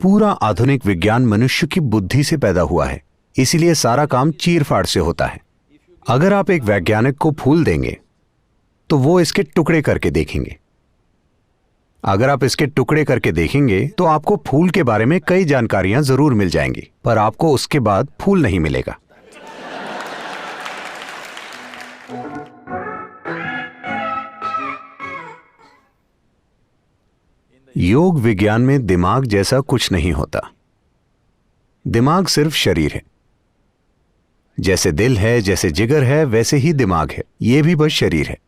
पूरा आधुनिक विज्ञान मनुष्य की बुद्धि से पैदा हुआ है, इसीलिए सारा काम चीर-फाड़ से होता है। अगर आप एक वैज्ञानिक को फूल देंगे तो वो इसके टुकड़े करके देखेंगे। अगर आप इसके टुकड़े करके देखेंगे तो आपको फूल के बारे में कई जानकारियां जरूर मिल जाएंगी, पर आपको उसके बाद फूल नहीं मिलेगा। योग विज्ञान में दिमाग जैसा कुछ नहीं होता। दिमाग सिर्फ शरीर है। जैसे दिल है, जैसे जिगर है, वैसे ही दिमाग है। यह भी बस शरीर है।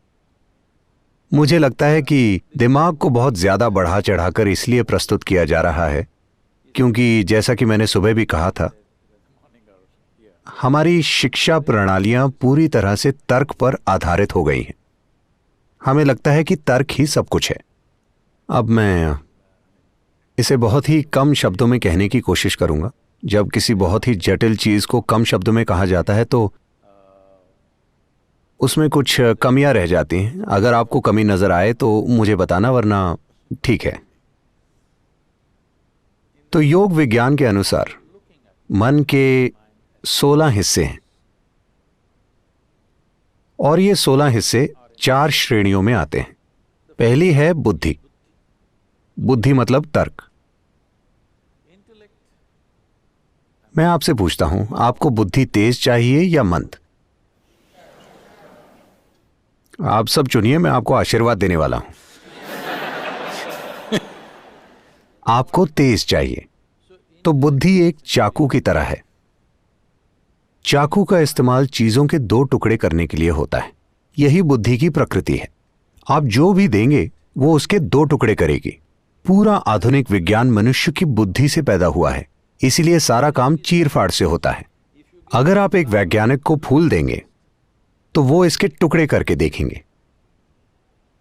मुझे लगता है कि दिमाग को बहुत ज्यादा बढ़ा चढ़ाकर इसलिए प्रस्तुत किया जा रहा है क्योंकि जैसा कि मैंने सुबह भी कहा था, हमारी शिक्षा प्रणालियां पूरी तरह से तर्क पर आधारित हो गई हैं। हमें लगता है कि तर्क ही सब कुछ है। अब मैं इसे बहुत ही कम शब्दों में कहने की कोशिश करूंगा। जब किसी बहुत ही जटिल चीज को कम शब्दों में कहा जाता है तो उसमें कुछ कमियां रह जाती हैं। अगर आपको कमी नजर आए तो मुझे बताना, वरना ठीक है। तो योग विज्ञान के अनुसार मन के 16 हिस्से हैं और ये 16 हिस्से 4 श्रेणियों में आते हैं। पहली है बुद्धि। बुद्धि मतलब तर्क। मैं आपसे पूछता हूं, आपको बुद्धि तेज चाहिए या मंद? आप सब चुनिए, मैं आपको आशीर्वाद देने वाला हूं। आपको तेज चाहिए। तो बुद्धि एक चाकू की तरह है। चाकू का इस्तेमाल चीजों के 2 टुकड़े करने के लिए होता है। यही बुद्धि की प्रकृति है। आप जो भी देंगे वो उसके 2 टुकड़े करेगी। पूरा आधुनिक विज्ञान मनुष्य की बुद्धि से पैदा हुआ है, इसीलिए सारा काम चीर-फाड़ से होता है। अगर आप एक वैज्ञानिक को फूल देंगे तो वो इसके टुकड़े करके देखेंगे।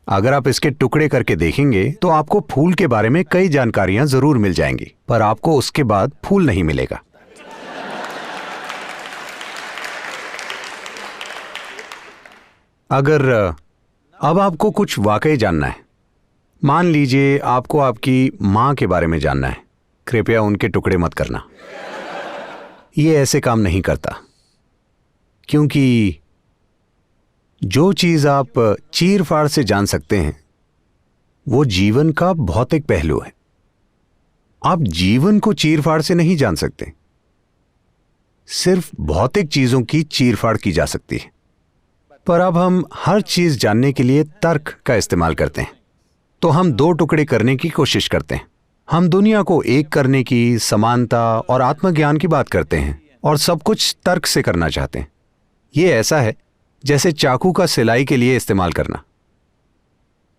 अगर आप इसके टुकड़े करके देखेंगे तो आपको फूल के बारे में कई जानकारियां जरूर मिल जाएंगी, पर आपको उसके बाद फूल नहीं मिलेगा। अगर अब आपको कुछ वाकई जानना है, मान लीजिए आपको आपकी मां के बारे में जानना है, कृपया उनके टुकड़े मत करना। यह ऐसे काम नहीं करता, क्योंकि जो चीज आप चीर-फाड़ से जान सकते हैं वो जीवन का भौतिक पहलू है। आप जीवन को चीर-फाड़ से नहीं जान सकते। सिर्फ भौतिक चीजों की चीर-फाड़ की जा सकती है। पर अब हम हर चीज जानने के लिए तर्क का इस्तेमाल करते हैं, तो हम 2 टुकड़े करने की कोशिश करते हैं। हम दुनिया को एक करने की, समानता और आत्मज्ञान की बात करते हैं और सब कुछ तर्क से करना चाहते हैं। यह ऐसा है जैसे चाकू का सिलाई के लिए इस्तेमाल करना।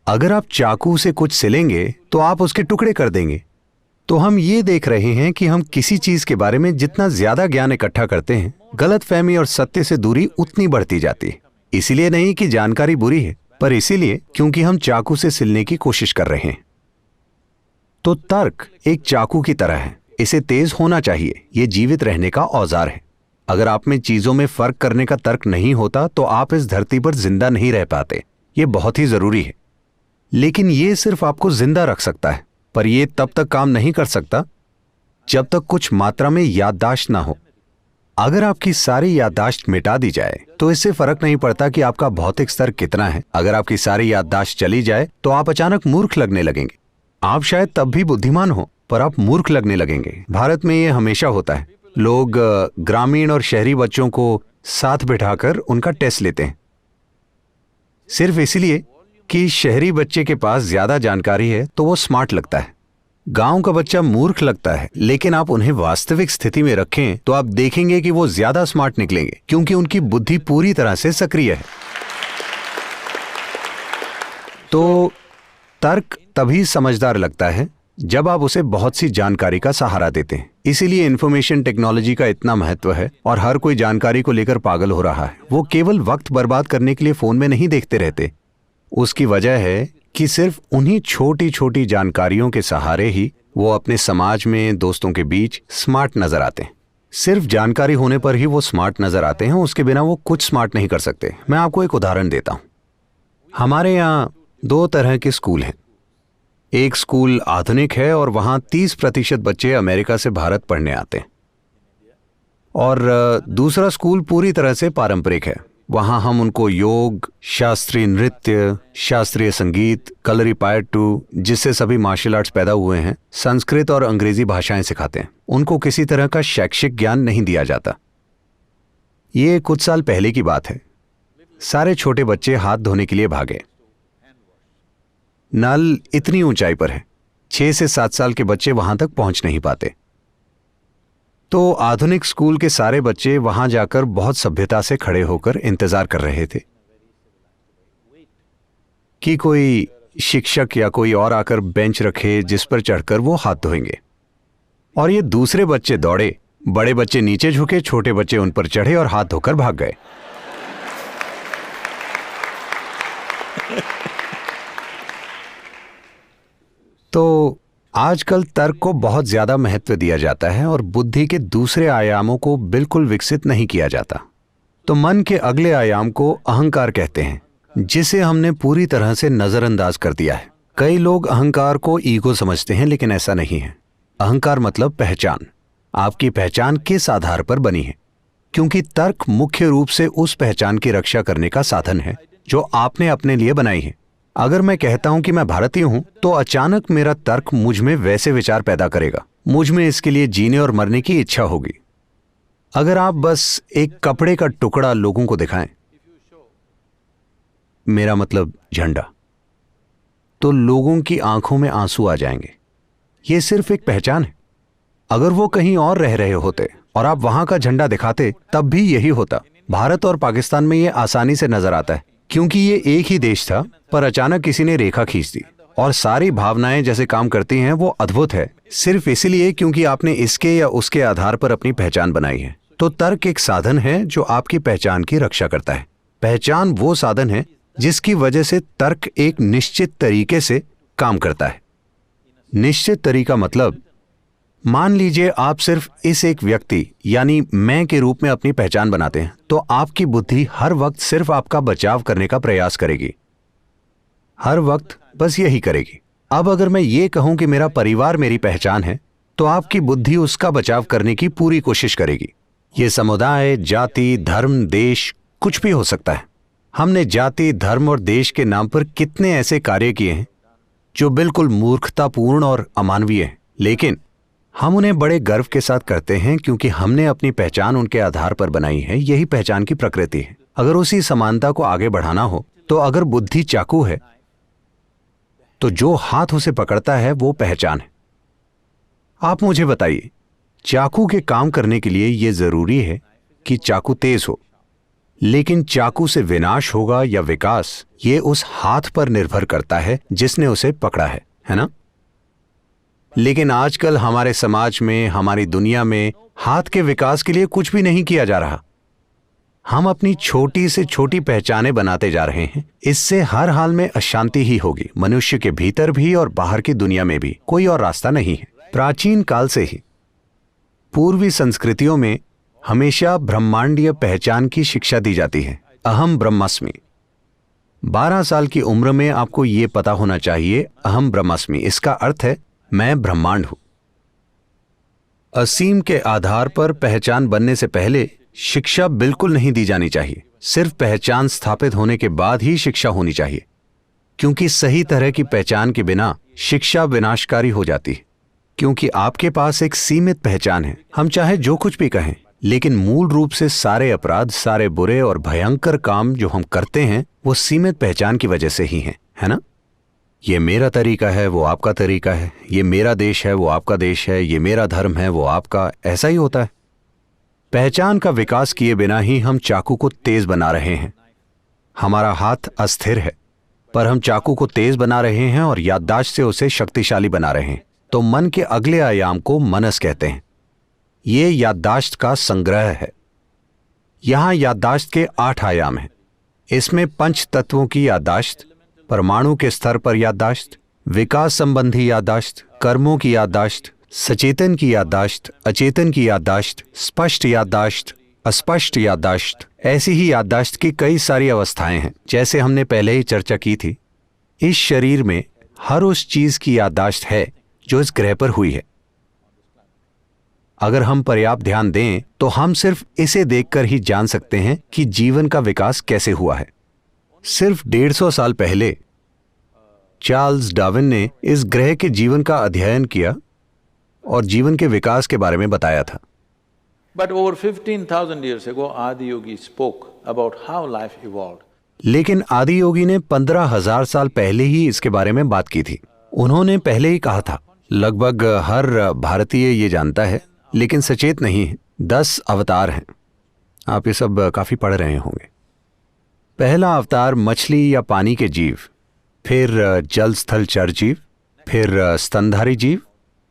अगर आप चाकू से कुछ सिलेंगे तो आप उसके टुकड़े कर देंगे। तो हम ये देख रहे हैं कि हम किसी चीज के बारे में जितना ज्यादा ज्ञान इकट्ठा करते हैं, गलतफहमी और सत्य से दूरी उतनी बढ़ती जाती है। इसीलिए नहीं कि जानकारी बुरी है, पर इसीलिए क्योंकि हम चाकू से सिलने की कोशिश कर रहे हैं। तो तर्क एक चाकू की तरह है। इसे तेज होना चाहिए। यह जीवित रहने का औजार है। अगर आप में चीजों में फर्क करने का तर्क नहीं होता तो आप इस धरती पर जिंदा नहीं रह पाते। यह बहुत ही जरूरी है। लेकिन यह सिर्फ आपको जिंदा रख सकता है, पर यह तब तक काम नहीं कर सकता जब तक कुछ मात्रा में याददाश्त ना हो। अगर आपकी सारी याददाश्त मिटा दी जाए तो इससे फर्क नहीं पड़ता कि आपका भौतिक स्तर कितना है। अगर आपकी सारी याददाश्त चली जाए तो आप अचानक मूर्ख लगने लगेंगे। आप शायद तब भी बुद्धिमान हो, पर आप मूर्ख लगने लगेंगे। भारत में यह हमेशा होता है। लोग ग्रामीण और शहरी बच्चों को साथ बिठाकर उनका टेस्ट लेते हैं, सिर्फ इसलिए कि शहरी बच्चे के पास ज्यादा जानकारी है तो वो स्मार्ट लगता है। गांव का बच्चा मूर्ख लगता है, लेकिन आप उन्हें वास्तविक स्थिति में रखें तो आप देखेंगे कि वो ज्यादा स्मार्ट निकलेंगे, क्योंकि उनकी बुद्धि पूरी तरह से सक्रिय है। तो तर्क तभी समझदार लगता है जब आप उसे बहुत सी जानकारी का सहारा देते हैं। इसीलिए इंफॉर्मेशन टेक्नोलॉजी का इतना महत्व है और हर कोई जानकारी को लेकर पागल हो रहा है। वो केवल वक्त बर्बाद करने के लिए फोन में नहीं देखते रहते। उसकी वजह है कि सिर्फ उन्हीं छोटी छोटी जानकारियों के सहारे ही वो अपने समाज में, दोस्तों के बीच स्मार्ट नजर आते हैं। सिर्फ जानकारी होने पर ही वो स्मार्ट नजर आते हैं, उसके बिना वो कुछ स्मार्ट नहीं कर सकते। मैं आपको एक उदाहरण देता हूं। हमारे यहाँ 2 तरह के स्कूल हैं। एक स्कूल आधुनिक है और वहां 30% बच्चे अमेरिका से भारत पढ़ने आते हैं, और दूसरा स्कूल पूरी तरह से पारंपरिक है। वहां हम उनको योग, शास्त्रीय नृत्य, शास्त्रीय संगीत, कलरीपायट्टू, जिससे सभी मार्शल आर्ट्स पैदा हुए हैं, संस्कृत और अंग्रेजी भाषाएं सिखाते हैं। उनको किसी तरह का शैक्षिक ज्ञान नहीं दिया जाता। ये कुछ साल पहले की बात है। सारे छोटे बच्चे हाथ धोने के लिए भागे। नल इतनी ऊंचाई पर है, 6 से 7 साल के बच्चे वहां तक पहुंच नहीं पाते। तो आधुनिक स्कूल के सारे बच्चे वहां जाकर बहुत सभ्यता से खड़े होकर इंतजार कर रहे थे कि कोई शिक्षक या कोई और आकर बेंच रखे जिस पर चढ़कर वो हाथ धोएंगे। और ये दूसरे बच्चे दौड़े, बड़े बच्चे नीचे झुके, छोटे बच्चे उन पर चढ़े और हाथ धोकर भाग गए। तो आजकल तर्क को बहुत ज्यादा महत्व दिया जाता है और बुद्धि के दूसरे आयामों को बिल्कुल विकसित नहीं किया जाता। तो मन के अगले आयाम को अहंकार कहते हैं, जिसे हमने पूरी तरह से नजरअंदाज कर दिया है। कई लोग अहंकार को ईगो समझते हैं, लेकिन ऐसा नहीं है। अहंकार मतलब पहचान। आपकी पहचान किस आधार पर बनी है? क्योंकि तर्क मुख्य रूप से उस पहचान की रक्षा करने का साधन है जो आपने अपने लिए बनाई है। अगर मैं कहता हूं कि मैं भारतीय हूं, तो अचानक मेरा तर्क मुझ में वैसे विचार पैदा करेगा। मुझ में इसके लिए जीने और मरने की इच्छा होगी। अगर आप बस एक कपड़े का टुकड़ा लोगों को दिखाएं, मेरा मतलब झंडा, तो लोगों की आंखों में आंसू आ जाएंगे। यह सिर्फ एक पहचान है। अगर वो कहीं और रह रहे होते और आप वहां का झंडा दिखाते, तब भी यही होता। भारत और पाकिस्तान में यह आसानी से नजर आता है, क्योंकि ये एक ही देश था, पर अचानक किसी ने रेखा खींच दी और सारी भावनाएं जैसे काम करती हैं वो अद्भुत है, सिर्फ इसलिए क्योंकि आपने इसके या उसके आधार पर अपनी पहचान बनाई है। तो तर्क एक साधन है जो आपकी पहचान की रक्षा करता है। पहचान वो साधन है जिसकी वजह से तर्क एक निश्चित तरीके से काम करता है। निश्चित तरीका मतलब, मान लीजिए आप सिर्फ इस एक व्यक्ति यानी मैं के रूप में अपनी पहचान बनाते हैं, तो आपकी बुद्धि हर वक्त सिर्फ आपका बचाव करने का प्रयास करेगी, हर वक्त बस यही करेगी। अब अगर मैं ये कहूं कि मेरा परिवार मेरी पहचान है, तो आपकी बुद्धि उसका बचाव करने की पूरी कोशिश करेगी। ये समुदाय, जाति, धर्म, देश कुछ भी हो सकता है। हमने जाति, धर्म और देश के नाम पर कितने ऐसे कार्य किए हैं जो बिल्कुल मूर्खतापूर्ण और अमानवीय हैं, लेकिन हम उन्हें बड़े गर्व के साथ करते हैं क्योंकि हमने अपनी पहचान उनके आधार पर बनाई है। यही पहचान की प्रकृति है। अगर उसी समानता को आगे बढ़ाना हो, तो अगर बुद्धि चाकू है, तो जो हाथ उसे पकड़ता है वो पहचान है। आप मुझे बताइए, चाकू के काम करने के लिए यह जरूरी है कि चाकू तेज हो, लेकिन चाकू से विनाश होगा या विकास, ये उस हाथ पर निर्भर करता है जिसने उसे पकड़ा है ना? लेकिन आजकल हमारे समाज में, हमारी दुनिया में हाथ के विकास के लिए कुछ भी नहीं किया जा रहा। हम अपनी छोटी से छोटी पहचानें बनाते जा रहे हैं। इससे हर हाल में अशांति ही होगी, मनुष्य के भीतर भी और बाहर की दुनिया में भी। कोई और रास्ता नहीं है। प्राचीन काल से ही पूर्वी संस्कृतियों में हमेशा ब्रह्मांडीय पहचान की शिक्षा दी जाती है। अहम ब्रह्मास्मि। 12 साल की उम्र में आपको यह पता होना चाहिए, अहम ब्रह्मास्मि, इसका अर्थ है मैं ब्रह्मांड हूं। असीम के आधार पर पहचान बनने से पहले शिक्षा बिल्कुल नहीं दी जानी चाहिए। सिर्फ पहचान स्थापित होने के बाद ही शिक्षा होनी चाहिए, क्योंकि सही तरह की पहचान के बिना शिक्षा विनाशकारी हो जाती है। क्योंकि आपके पास एक सीमित पहचान है। हम चाहे जो कुछ भी कहें, लेकिन मूल रूप से सारे अपराध, सारे बुरे और भयंकर काम जो हम करते हैं, वो सीमित पहचान की वजह से ही हैं, है ना? ये मेरा तरीका है, वो आपका तरीका है। ये मेरा देश है, वो आपका देश है। ये मेरा धर्म है, वो आपका। ऐसा ही होता है। पहचान का विकास किए बिना ही हम चाकू को तेज बना रहे हैं। हमारा हाथ अस्थिर है, पर हम चाकू को तेज बना रहे हैं और याददाश्त से उसे शक्तिशाली बना रहे हैं। तो मन के अगले आयाम को मनस कहते हैं। ये याददाश्त का संग्रह है। यहां याददाश्त के 8 आयाम हैं। इसमें पंच तत्वों की याददाश्त, परमाणु के स्तर पर याददाश्त, विकास संबंधी याददाश्त, कर्मों की याददाश्त, सचेतन की याददाश्त, अचेतन की याददाश्त, स्पष्ट याददाश्त, अस्पष्ट याददाश्त, ऐसी ही याददाश्त की कई सारी अवस्थाएं हैं। जैसे हमने पहले ही चर्चा की थी, इस शरीर में हर उस चीज की याददाश्त है जो इस ग्रह पर हुई है। अगर हम पर्याप्त ध्यान दें तो हम सिर्फ इसे देखकर ही जान सकते हैं कि जीवन का विकास कैसे हुआ है। सिर्फ 150 साल पहले चार्ल्स डार्विन ने इस ग्रह के जीवन का अध्ययन किया और जीवन के विकास के बारे में बताया था। But over 15,000 years ago, Adi Yogi spoke about how life evolved. लेकिन आदि योगी ने 15,000 साल पहले ही इसके बारे में बात की थी। उन्होंने पहले ही कहा था, लगभग हर भारतीय ये जानता है लेकिन सचेत नहीं है, 10 अवतार हैं। आप ये सब काफी पढ़ रहे होंगे। पहला अवतार मछली या पानी के जीव, फिर जल स्थल चर जीव, फिर स्तनधारी जीव,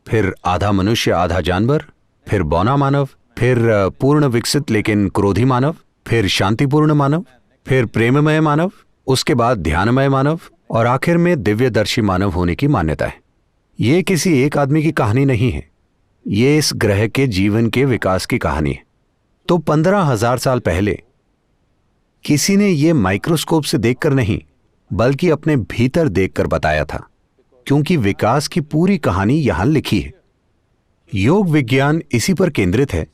फिर आधा मनुष्य आधा जानवर, फिर बौना मानव, फिर पूर्ण विकसित लेकिन क्रोधी मानव, फिर शांतिपूर्ण मानव, फिर प्रेममय मानव, उसके बाद ध्यानमय मानव और आखिर में दिव्यदर्शी मानव होने की मान्यता है। ये किसी एक आदमी की कहानी नहीं है, ये इस ग्रह के जीवन के विकास की कहानी है। तो 15,000 साल पहले किसी ने ये माइक्रोस्कोप से देखकर नहीं बल्कि अपने भीतर देखकर बताया था, क्योंकि विकास की पूरी कहानी यहां लिखी है। योग विज्ञान इसी पर केंद्रित है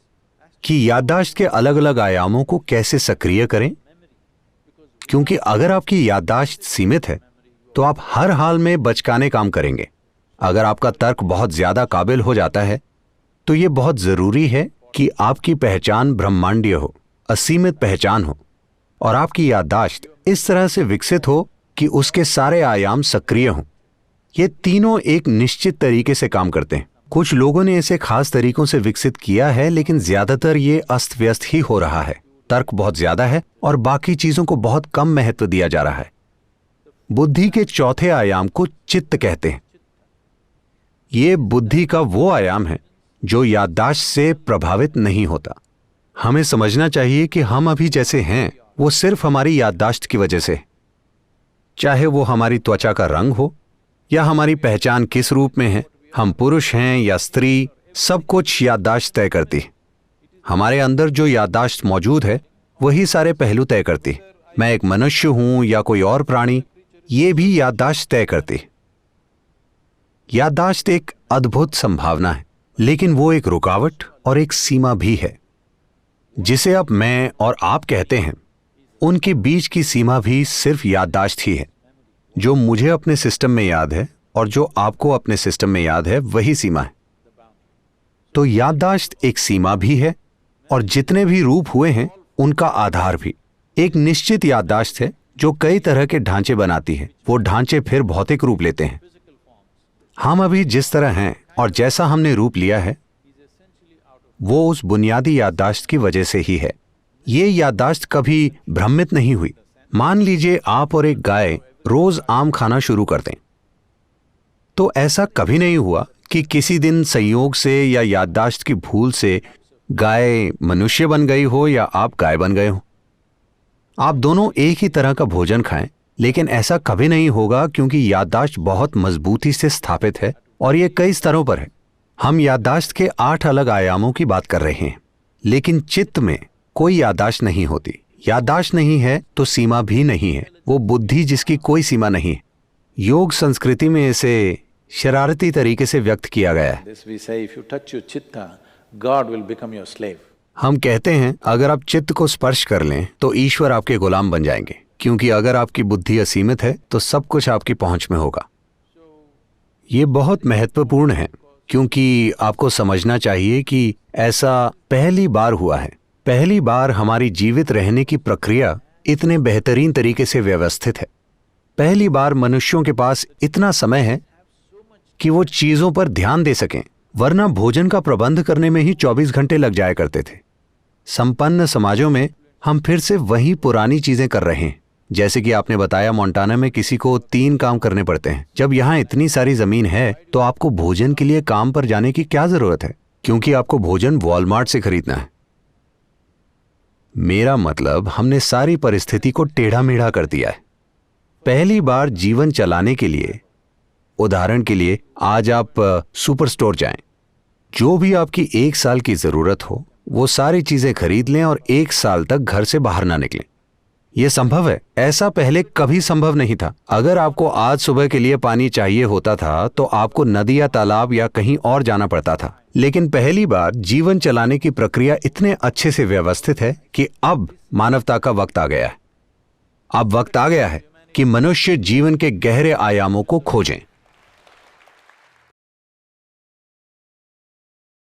कि याददाश्त के अलग अलग आयामों को कैसे सक्रिय करें, क्योंकि अगर आपकी याददाश्त सीमित है तो आप हर हाल में बचकाने काम करेंगे। अगर आपका तर्क बहुत ज्यादा काबिल हो जाता है तो यह बहुत जरूरी है कि आपकी पहचान ब्रह्मांडीय हो, असीमित पहचान हो और आपकी याददाश्त इस तरह से विकसित हो कि उसके सारे आयाम सक्रिय हों। ये तीनों एक निश्चित तरीके से काम करते हैं। कुछ लोगों ने इसे खास तरीकों से विकसित किया है, लेकिन ज्यादातर ये अस्त व्यस्त ही हो रहा है। तर्क बहुत ज्यादा है और बाकी चीजों को बहुत कम महत्व दिया जा रहा है। बुद्धि के चौथे आयाम को चित्त कहते हैं। ये बुद्धि का वो आयाम है जो याददाश्त से प्रभावित नहीं होता। हमें समझना चाहिए कि हम अभी जैसे हैं वो सिर्फ हमारी याददाश्त की वजह से, चाहे वो हमारी त्वचा का रंग हो या हमारी पहचान किस रूप में है, हम पुरुष हैं या स्त्री, सब कुछ याददाश्त तय करती है। हमारे अंदर जो याददाश्त मौजूद है वही सारे पहलू तय करती है। मैं एक मनुष्य हूं या कोई और प्राणी, ये भी याददाश्त तय करती है। याददाश्त एक अद्भुत संभावना है, लेकिन वो एक रुकावट और एक सीमा भी है। जिसे अब मैं और आप कहते हैं, उनके बीच की सीमा भी सिर्फ याददाश्त ही है। जो मुझे अपने सिस्टम में याद है और जो आपको अपने सिस्टम में याद है, वही सीमा है। तो याददाश्त एक सीमा भी है और जितने भी रूप हुए हैं उनका आधार भी। एक निश्चित याददाश्त है जो कई तरह के ढांचे बनाती है। वो ढांचे फिर भौतिक रूप लेते हैं। हम अभी जिस तरह हैं और जैसा हमने रूप लिया है वो उस बुनियादी याददाश्त की वजह से ही है। ये याददाश्त कभी भ्रमित नहीं हुई। मान लीजिए आप और एक गाय रोज आम खाना शुरू कर दें, तो ऐसा कभी नहीं हुआ कि किसी दिन संयोग से या याददाश्त की भूल से गाय मनुष्य बन गई हो या आप गाय बन गए हो। आप दोनों एक ही तरह का भोजन खाएं, लेकिन ऐसा कभी नहीं होगा, क्योंकि याददाश्त बहुत मजबूती से स्थापित है और ये कई स्तरों पर है। हम याददाश्त के 8 अलग आयामों की बात कर रहे हैं, लेकिन चित्त में कोई याददाश्त नहीं होती। याददाश्त नहीं है तो सीमा भी नहीं है। वो बुद्धि जिसकी कोई सीमा नहीं है। योग संस्कृति में इसे शरारती तरीके से व्यक्त किया गया है। हम कहते हैं अगर आप चित्त को स्पर्श कर लें तो ईश्वर आपके गुलाम बन जाएंगे, क्योंकि अगर आपकी बुद्धि असीमित है तो सब कुछ आपकी पहुंच में होगा। ये बहुत महत्वपूर्ण है, क्योंकि आपको समझना चाहिए कि ऐसा पहली बार हुआ है। पहली बार हमारी जीवित रहने की प्रक्रिया इतने बेहतरीन तरीके से व्यवस्थित है। पहली बार मनुष्यों के पास इतना समय है कि वो चीजों पर ध्यान दे सकें, वरना भोजन का प्रबंध करने में ही 24 घंटे लग जाया करते थे। संपन्न समाजों में हम फिर से वही पुरानी चीजें कर रहे हैं। जैसे कि आपने बताया, मोंटाना में किसी को 3 काम करने पड़ते हैं। जब यहाँ इतनी सारी जमीन है तो आपको भोजन के लिए काम पर जाने की क्या जरूरत है, क्योंकि आपको भोजन वॉलमार्ट से खरीदना है। मेरा मतलब, हमने सारी परिस्थिति को टेढ़ा मेढ़ा कर दिया है। पहली बार जीवन चलाने के लिए, उदाहरण के लिए, आज आप सुपर स्टोर जाएं, जो भी आपकी 1 साल की जरूरत हो वो सारी चीजें खरीद लें और 1 साल तक घर से बाहर ना निकलें। ये संभव है, ऐसा पहले कभी संभव नहीं था। अगर आपको आज सुबह के लिए पानी चाहिए होता था तो आपको नदी या तालाब या कहीं और जाना पड़ता था। लेकिन पहली बार जीवन चलाने की प्रक्रिया इतने अच्छे से व्यवस्थित है कि अब मानवता का वक्त आ गया है। अब वक्त आ गया है कि मनुष्य जीवन के गहरे आयामों को खोजें।